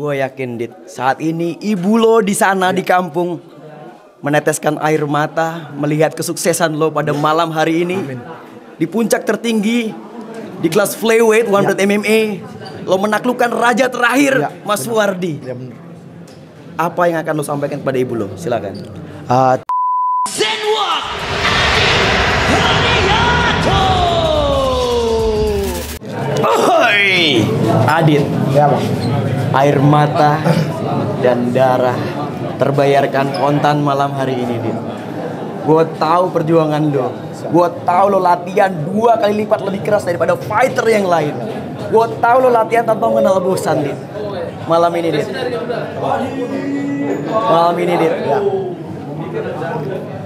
Gue yakin Dit, saat ini ibu lo di sana di kampung meneteskan air mata melihat kesuksesan lo pada malam hari ini. Amin. Di puncak tertinggi di kelas flyweight 100 MMA, lo menaklukkan raja terakhir Mas Suwardi. Apa yang akan lo sampaikan kepada ibu lo? Silakan. Adit, Ya bang. air mata dan darah terbayarkan kontan malam hari ini, Dit. Gue tahu perjuangan lo. Gue tahu lo latihan 2 kali lipat lebih keras daripada fighter yang lain. Gue tahu lo latihan tanpa mengenal bosan, Dit. Malam ini, Dit. Malam ini, Dit. Ya.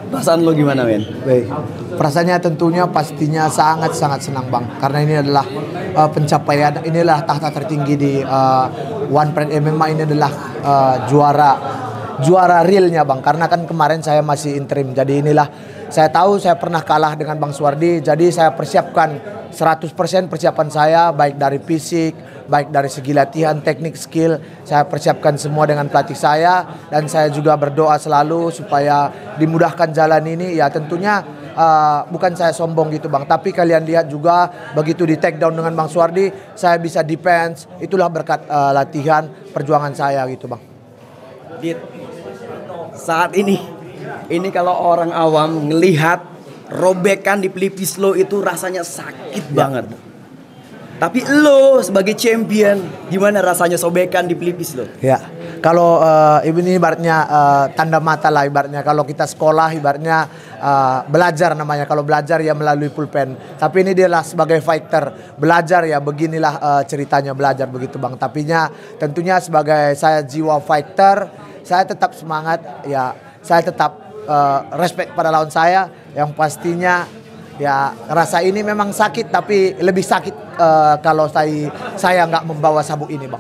Perasaan lo gimana, men? Baik. Perasaannya tentunya pastinya sangat-sangat senang bang, karena ini adalah pencapaian, inilah tahta tertinggi di One Pride MMA. Ini adalah juara realnya bang, karena kan kemarin saya masih interim, jadi inilah saya tahu saya pernah kalah dengan Bang Suwardi, jadi saya persiapkan 100% persiapan saya, baik dari fisik, baik dari segi latihan, teknik, skill, saya persiapkan semua dengan pelatih saya, dan saya juga berdoa selalu supaya dimudahkan jalan ini. Ya tentunya bukan saya sombong gitu bang, tapi kalian lihat juga begitu di take down dengan Bang Suwardi, saya bisa defense, itulah berkat latihan perjuangan saya gitu bang. Dit, saat ini kalau orang awam ngelihat robekan di pelipis lo itu rasanya sakit banget. Tapi lo sebagai champion, gimana rasanya sobekan di pelipis lo? Ya, kalau ini ibaratnya tanda mata lah ibaratnya. Kalau kita sekolah ibaratnya belajar namanya. Kalau belajar ya melalui pulpen. Tapi ini dia lah sebagai fighter belajar ya, beginilah ceritanya belajar begitu bang. Tapinya tentunya sebagai saya jiwa fighter, saya tetap semangat ya. Saya tetap respect pada lawan saya. Yang pastinya ya rasa ini memang sakit, tapi lebih sakit kalau saya nggak membawa sabuk ini bang.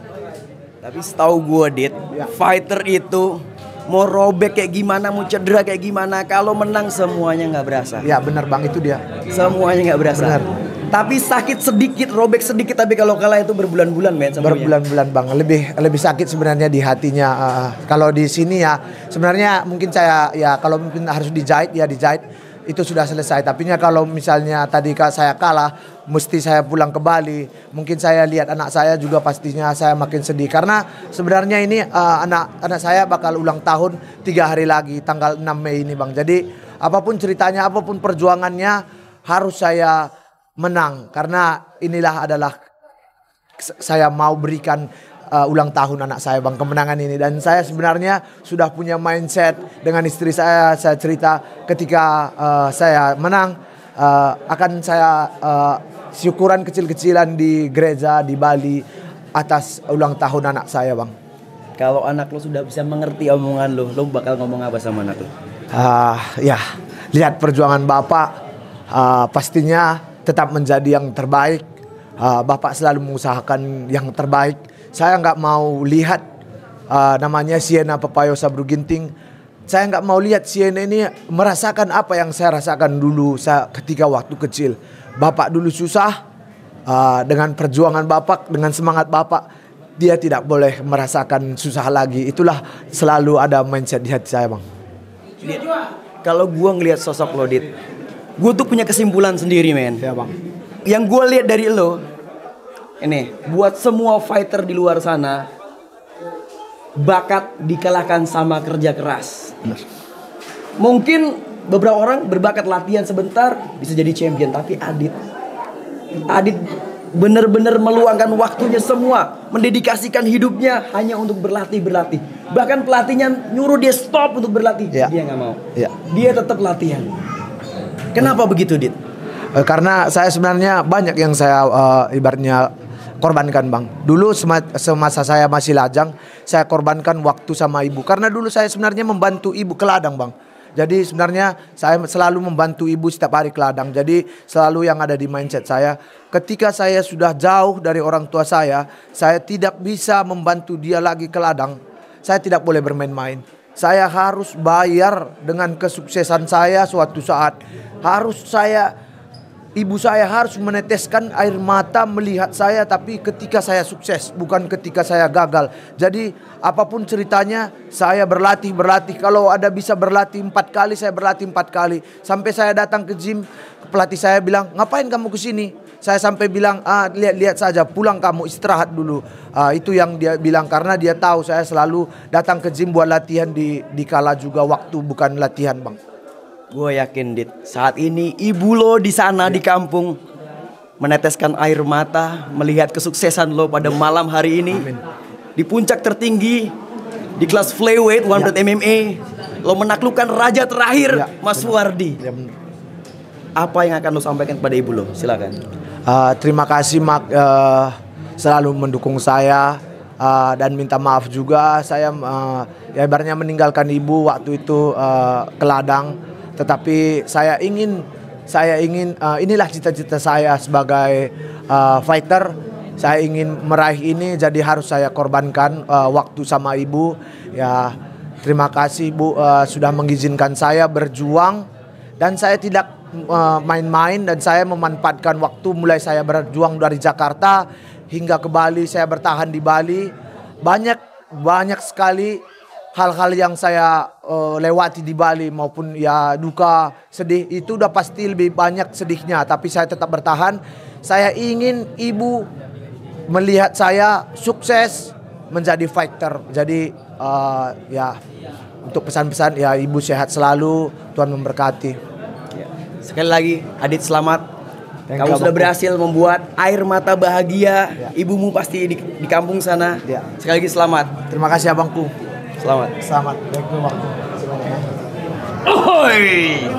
Tapi setahu gue Dit, fighter itu mau robek kayak gimana, mau cedera kayak gimana, kalau menang semuanya nggak berasa. Ya benar bang, itu dia. Semuanya nggak berasa. Benar. Tapi sakit sedikit, robek sedikit, tapi kalau kalah itu berbulan-bulan, men. Berbulan-bulan bang, lebih sakit sebenarnya di hatinya. Kalau di sini ya sebenarnya mungkin saya ya kalau mungkin harus dijahit ya dijahit, itu sudah selesai. Tapi kalau misalnya tadi saya kalah, mesti saya pulang ke Bali, mungkin saya lihat anak saya juga pastinya saya makin sedih, karena sebenarnya ini anak saya bakal ulang tahun 3 hari lagi tanggal 6 Mei ini bang. Jadi apapun ceritanya, apapun perjuangannya harus saya menang, karena inilah adalah saya mau berikan ulang tahun anak saya bang, kemenangan ini. Dan saya sebenarnya sudah punya mindset dengan istri saya cerita ketika saya menang akan saya syukuran kecil-kecilan di gereja di Bali atas ulang tahun anak saya bang. Kalau anak lo sudah bisa mengerti omongan lo bakal ngomong apa sama anak lo? Ya lihat perjuangan bapak, pastinya tetap menjadi yang terbaik. Bapak selalu mengusahakan yang terbaik. Saya nggak mau lihat namanya Siena Pepayo Sabru Ginting. Saya nggak mau lihat Siena ini merasakan apa yang saya rasakan dulu ketika waktu kecil. Bapak dulu susah, dengan perjuangan bapak, dengan semangat bapak, dia tidak boleh merasakan susah lagi. Itulah selalu ada mindset di hati saya bang. Dit, kalau gue ngelihat sosok lo Dit, gue tuh punya kesimpulan sendiri men. Ya bang. Yang gue lihat dari lo, ini buat semua fighter di luar sana, bakat dikalahkan sama kerja keras. Benar. Mungkin beberapa orang berbakat latihan sebentar bisa jadi champion, tapi Adit bener-bener meluangkan waktunya semua, mendedikasikan hidupnya hanya untuk berlatih. Bahkan pelatihnya nyuruh dia stop untuk berlatih, dia nggak mau. Dia tetap latihan. Kenapa begitu, Dit? Karena saya sebenarnya banyak yang saya ibaratnya korbankan bang. Dulu semasa saya masih lajang, saya korbankan waktu sama ibu. Karena dulu saya sebenarnya membantu ibu ke ladang bang. Jadi sebenarnya saya selalu membantu ibu setiap hari ke ladang. Jadi selalu yang ada di mindset saya, ketika saya sudah jauh dari orang tua saya tidak bisa membantu dia lagi ke ladang. Saya tidak boleh bermain-main. Saya harus bayar dengan kesuksesan saya suatu saat. Harus saya ibu saya harus meneteskan air mata melihat saya, tapi ketika saya sukses, bukan ketika saya gagal. Jadi apapun ceritanya, saya berlatih. Kalau ada bisa berlatih 4 kali, saya berlatih 4 kali. Sampai saya datang ke gym, pelatih saya bilang, ngapain kamu ke sini? Saya sampai bilang, lihat saja, pulang kamu istirahat dulu. Itu yang dia bilang, karena dia tahu saya selalu datang ke gym buat latihan di kala juga waktu bukan latihan, Bang. Gue yakin Dit, saat ini ibu lo di sana di kampung meneteskan air mata melihat kesuksesan lo pada malam hari ini. Amin. Di puncak tertinggi di kelas flyweight 100 MMA, lo menaklukkan raja terakhir, Mas Wardi. Apa yang akan lo sampaikan kepada ibu lo? Silakan. Terima kasih Mak, selalu mendukung saya, dan minta maaf juga saya ya ibaratnya meninggalkan ibu waktu itu ke ladang. Tetapi saya ingin inilah cita-cita saya sebagai fighter. Saya ingin meraih ini, jadi harus saya korbankan waktu sama ibu. Ya, terima kasih Bu sudah mengizinkan saya berjuang, dan saya tidak main-main, dan saya memanfaatkan waktu mulai saya berjuang dari Jakarta hingga ke Bali. Saya bertahan di Bali. Banyak sekali hal-hal yang saya lewati di Bali, maupun ya duka, sedih, itu udah pasti lebih banyak sedihnya, tapi saya tetap bertahan. Saya ingin ibu melihat saya sukses menjadi fighter. Jadi ya, untuk pesan-pesan ya, ibu sehat selalu, Tuhan memberkati. Sekali lagi Adit, selamat. Thank Kamu you, sudah Bang. berhasil membuat air mata bahagia ibumu pasti di kampung sana. Sekali lagi selamat. Terima kasih abangku. Selamat. Selamat. Thank you, Bang. Oi.